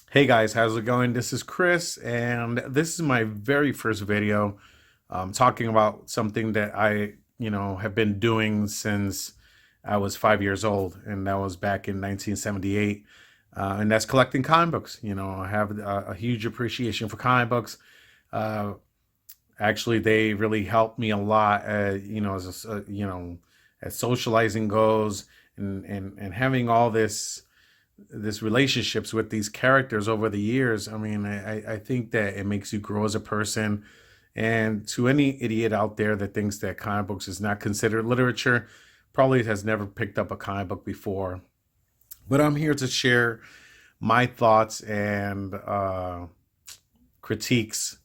Hey guys, how's it going? This is Chris, and this is my very first video talking about something that I have been doing since I was 5 years old, and that was back in 1978. And that's collecting comic books. I have a huge appreciation for comic books. Uh, Actually, they really helped me a lot, as socializing goes, and having all this relationships with these characters over the years. I mean, I think that it makes you grow as a person. And to any idiot out there that thinks that comic books is not considered literature, probably has never picked up a comic book before. But I'm here to share my thoughts and critiques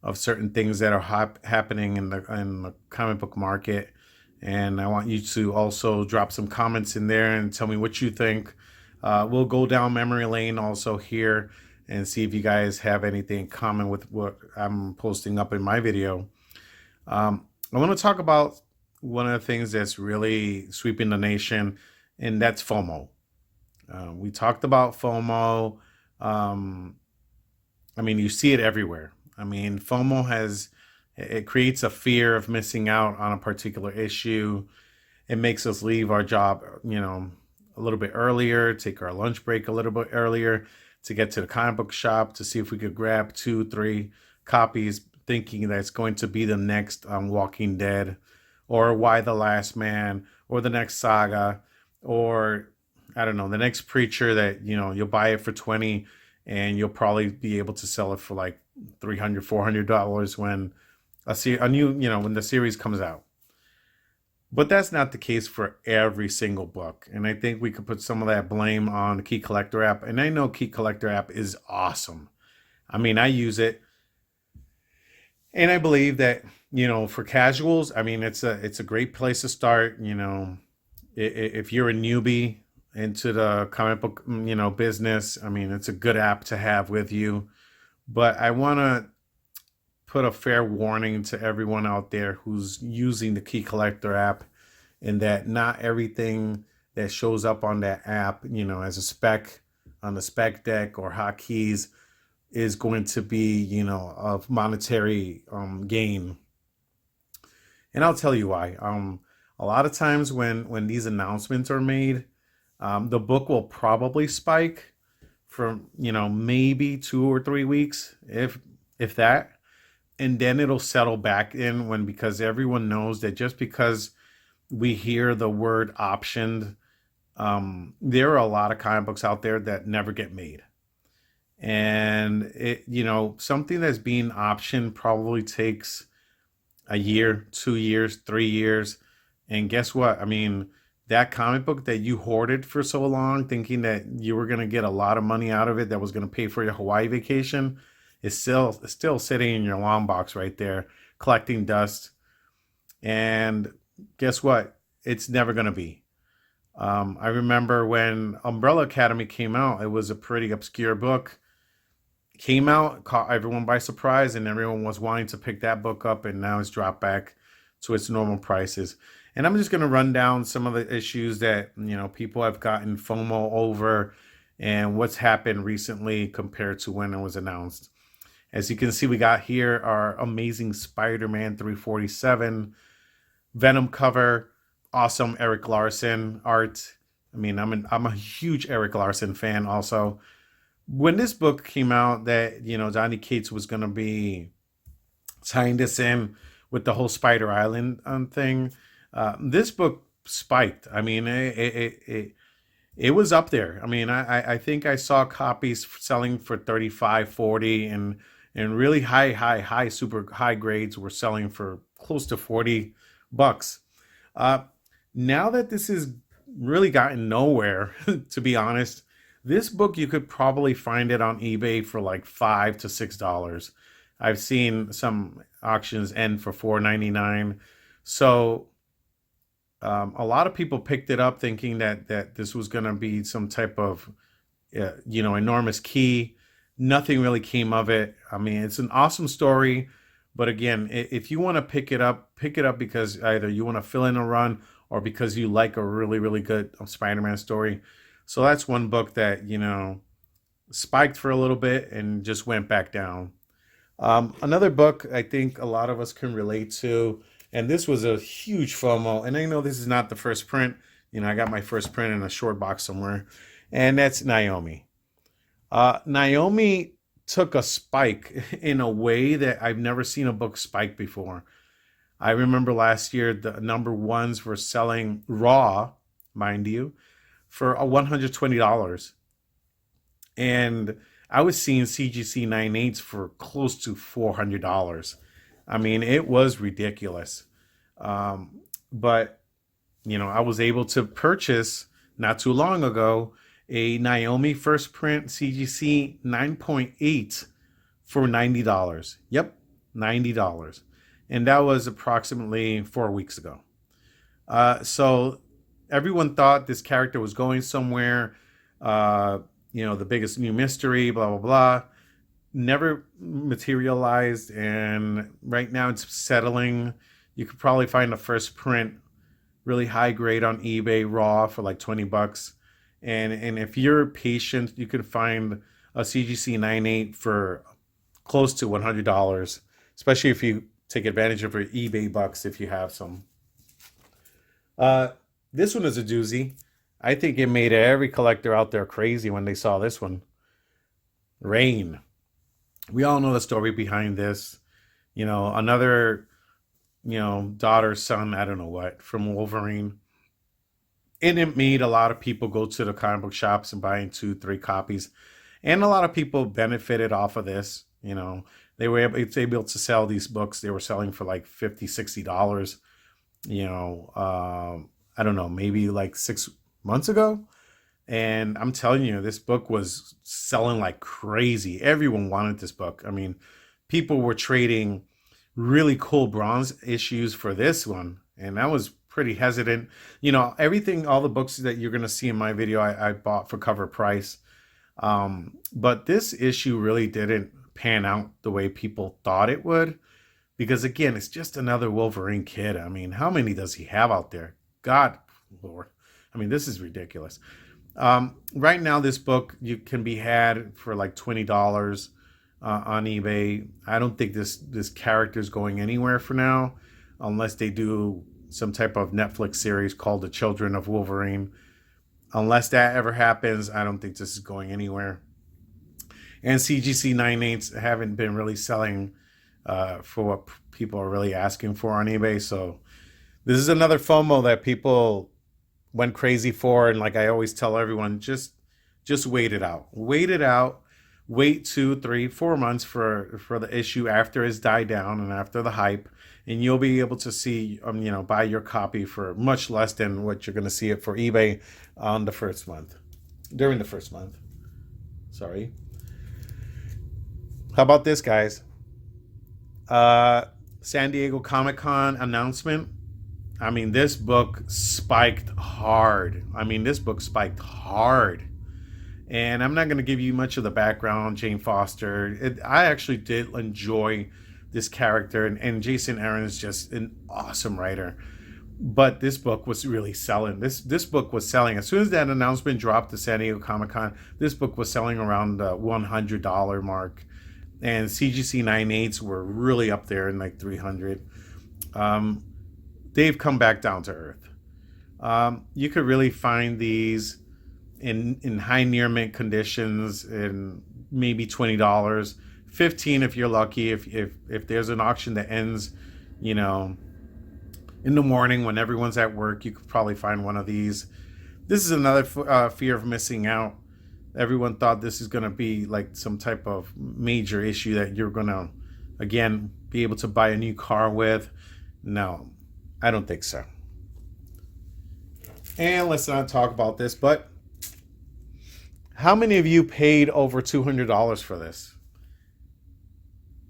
of certain things that are happening in the comic book market. And I want you to also drop some comments in there and tell me what you think. We'll go down memory lane also here and see if you guys have anything in common with what I'm posting up in my video. I want to talk about one of the things that's really sweeping the nation, and that's FOMO. We talked about FOMO. Um, I mean, you see it everywhere. I mean, FOMO has it creates a fear of missing out on a particular issue. It makes us leave our job, a little bit earlier, take our lunch break a little bit earlier to get to the comic book shop to see if we could grab two, three copies, thinking that it's going to be the next Walking Dead or Why the Last Man or the next saga or I don't know, the next preacher that, you'll buy it for 20 and you'll probably be able to sell it for like 300, $400 when a new, when the series comes out. But that's not the case for every single book. And I think we could put some of that blame on the Key Collector app. And I know Key Collector app is awesome. I mean, I use it and I believe that, for casuals, I mean, it's a great place to start, if you're a newbie into the comic book, business, I mean, it's a good app to have with you. But I want to put a fair warning to everyone out there who's using the Key Collector app, in that not everything that shows up on that app, as a spec on the spec deck or hotkeys is going to be, of monetary gain. And I'll tell you why. A lot of times when these announcements are made, the book will probably spike for maybe 2 or 3 weeks, if that, and then it'll settle back in when because everyone knows that just because we hear the word optioned, there are a lot of comic books out there that never get made. And something that's being optioned probably takes a year, 2 years, 3 years. And guess what? I mean, that comic book that you hoarded for so long, thinking that you were going to get a lot of money out of it, that was going to pay for your Hawaii vacation, is still sitting in your long box right there, collecting dust. And guess what? It's never going to be. I remember when Umbrella Academy came out, it was a pretty obscure book. Came out, caught everyone by surprise, and everyone was wanting to pick that book up, and now it's dropped back to its normal prices. And I'm just going to run down some of the issues that, people have gotten FOMO over and what's happened recently compared to when it was announced. As you can see, we got here our Amazing Spider-Man 347 Venom cover, awesome Eric Larson art. I mean, I'm a huge Eric Larson fan also. When this book came out that, Donny Cates was going to be tying this in with the whole Spider Island thing, this book spiked. I mean, it was up there. I mean, I think I saw copies selling for 35, 40, and really high, super high grades were selling for close to $40. Uh, Now that this has really gotten nowhere, to be honest, this book you could probably find it on eBay for like $5 to $6. I've seen some auctions end for $4.99. So a lot of people picked it up thinking that this was going to be some type of enormous key. Nothing really came of it. I mean, it's an awesome story, but again, if you want to pick it up because either you want to fill in a run or because you like a really good Spider-Man story. So that's one book that spiked for a little bit and just went back down. Another book I think a lot of us can relate to, and this was a huge FOMO, and I know this is not the first print. I got my first print in a short box somewhere, and that's Naomi. Naomi took a spike in a way that I've never seen a book spike before. I remember last year the number ones were selling raw, mind you, for $120. And I was seeing CGC 9.8s for close to $400. I mean, it was ridiculous. But, I was able to purchase not too long ago a Naomi first print CGC 9.8 for $90. Yep, $90. And that was approximately 4 weeks ago. So everyone thought this character was going somewhere. The biggest new mystery, blah, blah, blah. Never materialized. And right now it's settling. You could probably find a first print really high grade on eBay raw for like $20. And if you're patient, you could find a CGC 9.8 for close to $100, especially if you take advantage of your eBay bucks if you have some. This one is a doozy. I think it made every collector out there crazy when they saw this one. Rain. We all know the story behind this. Another, daughter, son, I don't know what, from Wolverine. And it made a lot of people go to the comic book shops and buying 2, 3 copies. And a lot of people benefited off of this. They were able to sell these books. They were selling for like $50, $60. I don't know, maybe like 6 months ago. And I'm telling you, this book was selling like crazy. Everyone wanted this book. I mean, people were trading really cool bronze issues for this one. And I was pretty hesitant. Everything, all the books that you're going to see in my video, I bought for cover price. But this issue really didn't pan out the way people thought it would. Because again, it's just another Wolverine kid. I mean, how many does he have out there? God, Lord. I mean, this is ridiculous. Right now, this book you can be had for like $20 on eBay. I don't think this character is going anywhere for now, unless they do some type of Netflix series called The Children of Wolverine. Unless that ever happens, I don't think this is going anywhere. And CGC 9.8s haven't been really selling for what people are really asking for on eBay. So this is another FOMO that people went crazy for. And like I always tell everyone, just wait it out. Wait it out. Wait 2, 3, 4 months for the issue after it's died down and after the hype, and you'll be able to see buy your copy for much less than what you're going to see it for eBay on the first month. During the first month. Sorry. How about this, guys? San Diego Comic-Con announcement. I mean, this book spiked hard. And I'm not going to give you much of the background on Jane Foster. I actually did enjoy this character, and Jason Aaron is just an awesome writer. But this book was really selling. This book was selling. As soon as that announcement dropped to San Diego Comic-Con, this book was selling around the $100 mark. And CGC 9.8s were really up there in like 300. They've come back down to earth. You could really find these in high near mint conditions in maybe $20, $15 if you're lucky. If there's an auction that ends, in the morning when everyone's at work, you could probably find one of these. This is another fear of missing out. Everyone thought this is going to be like some type of major issue that you're going to, again, be able to buy a new car with. No, I don't think so. And let's not talk about this, but how many of you paid over $200 for this?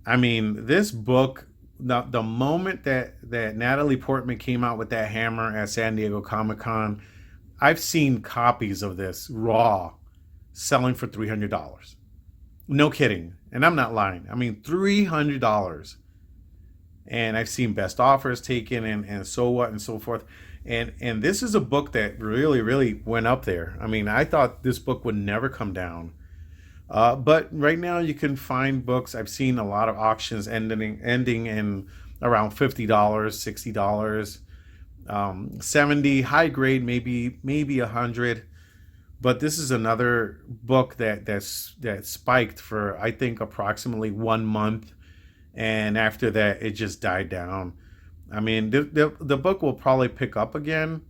I mean, this book, the moment that Natalie Portman came out with that hammer at San Diego Comic-Con, I've seen copies of this raw selling for $300. No kidding. And I'm not lying. I mean, $300. And I've seen best offers taken and so what and so forth. And this is a book that really, really went up there. I mean, I thought this book would never come down. But right now you can find books. I've seen a lot of auctions ending in around $50, $60, 70 high grade, maybe 100. But this is another book that spiked for I think approximately 1 month, and after that it just died down. I mean, the book will probably pick up again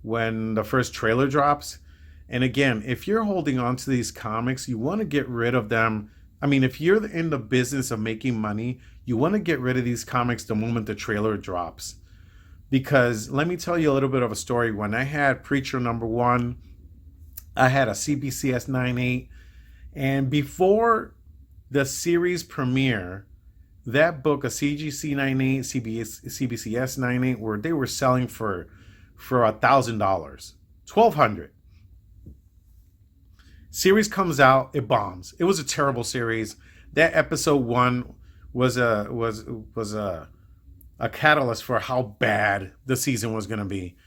when the first trailer drops. And again, if you're holding on to these comics, you want to get rid of them. I mean, if you're in the business of making money, you want to get rid of these comics the moment the trailer drops. Because let me tell you a little bit of a story. When I had Preacher number one, I had a CBCS 98, and before the series premiere, that book, a CGC 98, CBCS 98, where they were selling for $1,000, 1,200. Series comes out, it bombs. It was a terrible series. That episode one was a catalyst for how bad the season was going to be.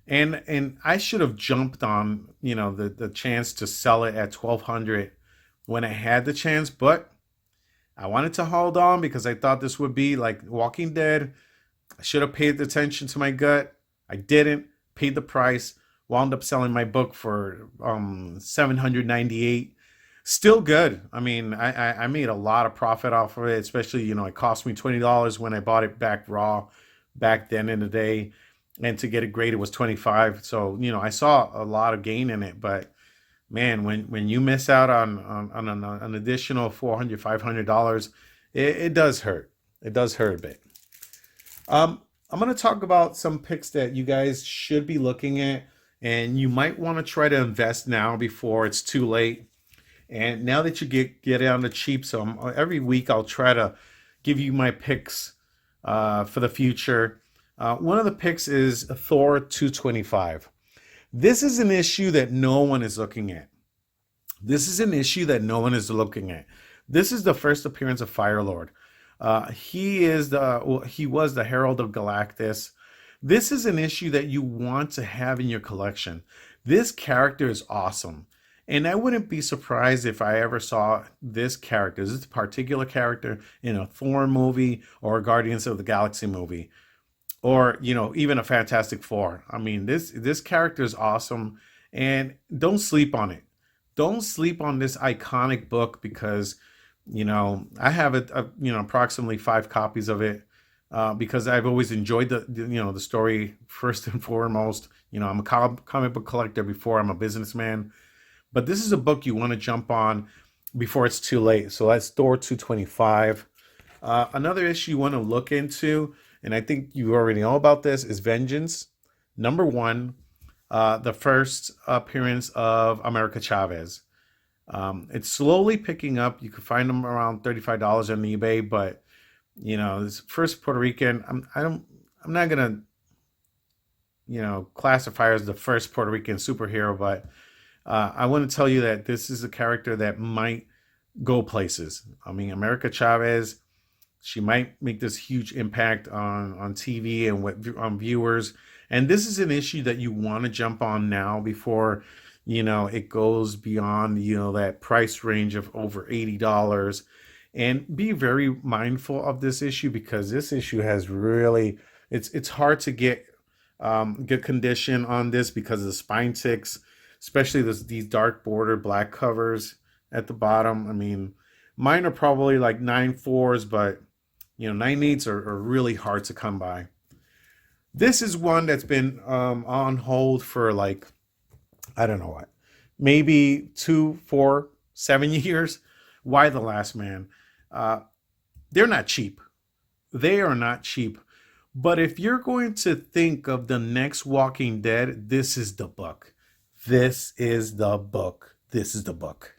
And I should have jumped on, the chance to sell it at 1,200 when I had the chance, but I wanted to hold on because I thought this would be like Walking Dead. I should have paid attention to my gut. I didn't. Paid the price. Wound up selling my book for 798. Still good. I mean, I made a lot of profit off of it, especially, it cost me $20 when I bought it back raw back then in the day. And to get it graded was 25. So, I saw a lot of gain in it. But man, when you miss out on an additional $400, $500, it does hurt. It does hurt a bit. I'm going to talk about some picks that you guys should be looking at, and you might want to try to invest now before it's too late. And now that you get it on the cheap, so every week I'll try to give you my picks for the future. One of the picks is Thor 225. This is an issue that no one is looking at. This is an issue that no one is looking at. This is the first appearance of Firelord. He was the Herald of Galactus. This is an issue that you want to have in your collection. This character is awesome. And I wouldn't be surprised if I ever saw this character, this particular character, in a Thor movie or a Guardians of the Galaxy movie, or even a Fantastic Four. I mean, this character is awesome, and don't sleep on it. Don't sleep on this iconic book because I have it, approximately 5 copies of it, because I've always enjoyed the story first and foremost. I'm a comic book collector before I'm a businessman, but this is a book you want to jump on before it's too late. So that's Thor 225. Another issue you want to look into, and I think you already know about this, is Vengeance number one, the first appearance of America Chavez. It's slowly picking up. You can find them around $35 on eBay, but this first Puerto Rican, I'm not gonna classify her as the first Puerto Rican superhero, but I want to tell you that this is a character that might go places. I mean, America Chavez, she might make this huge impact on TV and on viewers. And this is an issue that you want to jump on now before it goes beyond that price range of over $80. And be very mindful of this issue because this issue has really, it's hard to get good condition on this because of the spine ticks, especially these dark border black covers at the bottom. I mean, mine are probably like 9.4s, but 9.8s are really hard to come by. This is one that's been on hold for like, I don't know what, maybe 2, 4, 7 years. Why the Last Man? They're not cheap. They are not cheap. But if you're going to think of the next Walking Dead, this is the book. This is the book. This is the book.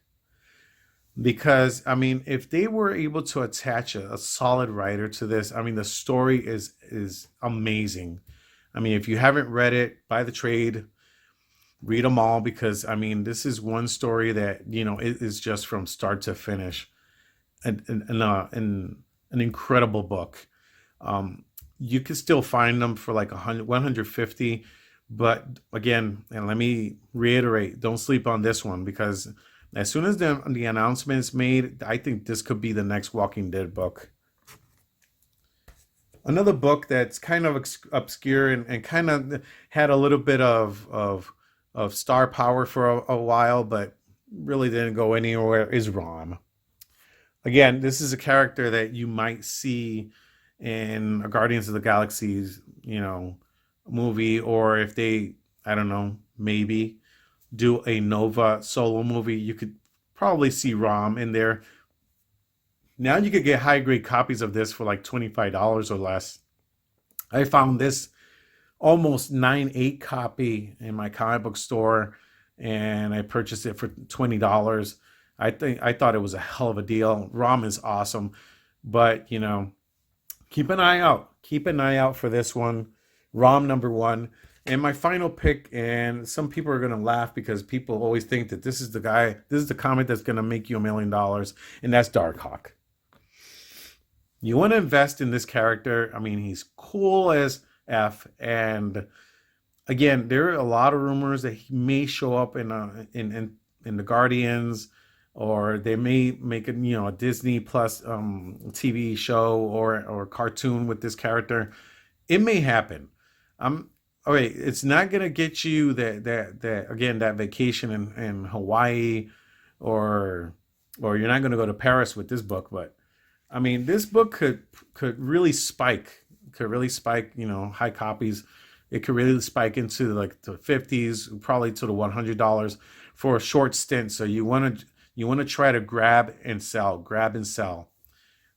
Because, I mean, if they were able to attach a solid writer to this, I mean, the story is amazing. I mean, if you haven't read it, buy the trade, read them all, because, I mean, this is one story that, it is just from start to finish. An incredible book. You can still find them for like 100, 150. But again, and let me reiterate, don't sleep on this one because As soon as the announcement is made, I think this could be the next Walking Dead book. Another book that's kind of obscure and kind of had a little bit of star power for a while, but really didn't go anywhere is Rom. Again, this is a character that you might see in a Guardians of the Galaxy's, movie, or if they, I don't know, maybe do a Nova solo movie, you could probably see Rom in there. Now you could get high grade copies of this for like $25 or less. I found this almost 9/8 copy in my comic book store, and I purchased it for $20. I thought it was a hell of a deal. Rom is awesome, but keep an eye out. Keep an eye out for this one, Rom number one. And my final pick, and some people are gonna laugh because people always think that this is the comic that's gonna make you $1 million, and that's Darkhawk. You want to invest in this character. I mean, he's cool as F, and again, there are a lot of rumors that he may show up in the Guardians, or they may make a Disney Plus TV show or cartoon with this character. It may happen. Okay. It's not gonna get you that again, that vacation in Hawaii, or you're not gonna go to Paris with this book. But I mean, this book could really spike. Could really spike. High copies. It could really spike into like the 50s, probably to the $100 for a short stint. So you want to try to grab and sell.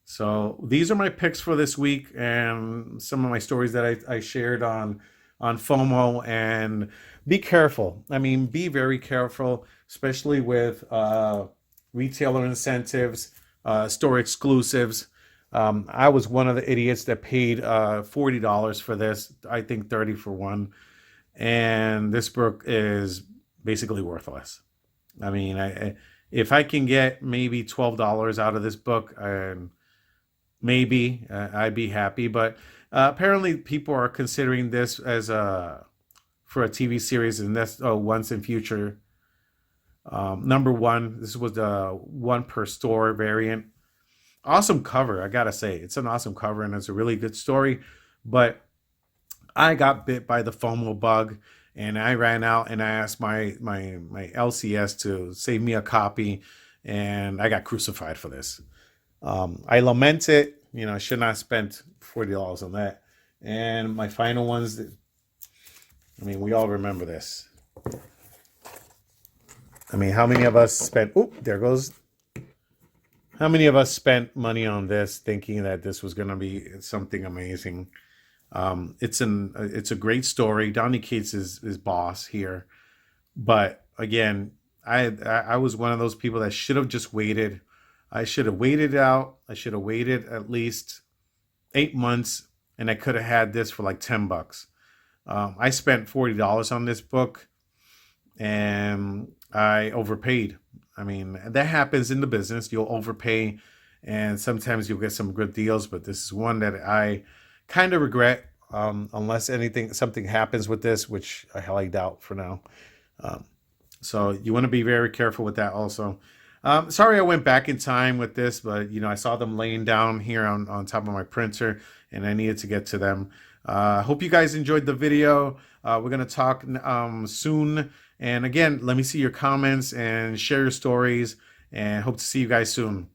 So these are my picks for this week, and some of my stories that I shared on FOMO. And be careful. I mean, be very careful, especially with retailer incentives, store exclusives. I was one of the idiots that paid $40 for this. I think 30 for one, and this book is basically worthless. I mean, if I can get maybe $12 out of this book, maybe I'd be happy. But apparently, people are considering this as for a TV series, and that's once in future. Number one, this was the one per store variant. Awesome cover, I gotta say. It's an awesome cover, and it's a really good story. But I got bit by the FOMO bug, and I ran out and I asked my LCS to save me a copy, and I got crucified for this. I lament it. I should not have spent $40 on that. And my final ones, I mean, we all remember this. I mean, how many of us spent, oop, there goes. How many of us spent money on this thinking that this was going to be something amazing? It's a great story. Donny Cates is boss here, but again, I was one of those people that should have just waited. I should have waited out. I should have waited at least 8 months, and I could have had this for like $10. I spent $40 on this book, and I overpaid. I mean, that happens in the business. You'll overpay, and sometimes you'll get some good deals. But this is one that I kind of regret, unless something happens with this, which I highly doubt for now. Um, so you want to be very careful with that also. Sorry I went back in time with this, but I saw them laying down here on top of my printer, and I needed to get to them. Hope you guys enjoyed the video. We're going to talk soon. And again, let me see your comments and share your stories, and hope to see you guys soon.